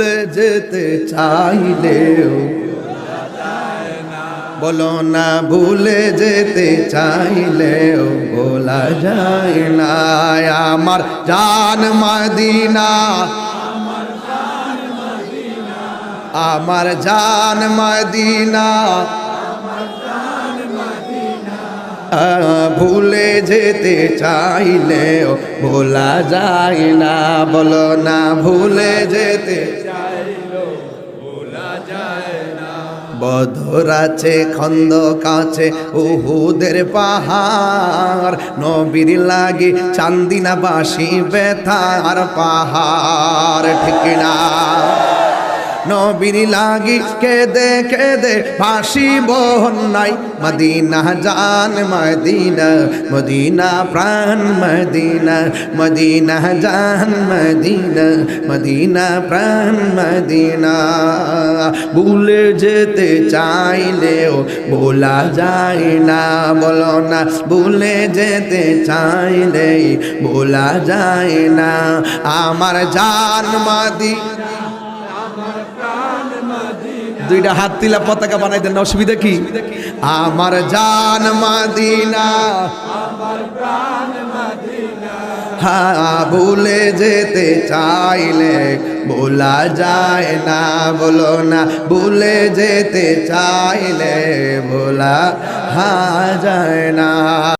ভুলে যেতে চাইলেও বলো না ভুলে যেতে চাইলেও ভোলা যায় না আমার জান মদিনা আমার জান মদিনা ভুলে যেতে চাইলেও ভোলা যায় না বলো না ভুলে যেতে বদর আছে খন্দক আছে উহুদের পাহাড় নবীর লাগি চান্দিনাবাসী বেতার পাহাড় ঠিক না নবীর লাগি কেঁদে কেঁদে ভাসি বন্যায় মদিনা জান মদিনা মদিনা প্রাণ মদিনা মদিনা জান মদিনা মদিনা প্রাণ মদিনা ভুলে যেতে চাইলেও ভোলা যায় না বলো না ভুলে যেতে চাইলেই ভোলা যায় না আমার জান মদিনা দুইটা হাত তিলা পতাকা বানাই দেন অসুবিধা কি আমার জান মদিনা আমার প্রাণ মদিনা হ্যাঁ ভুলে যেতে চাইলে ভোলা যায় না বলো না ভুলে যেতে চাইলে ভোলা যায় না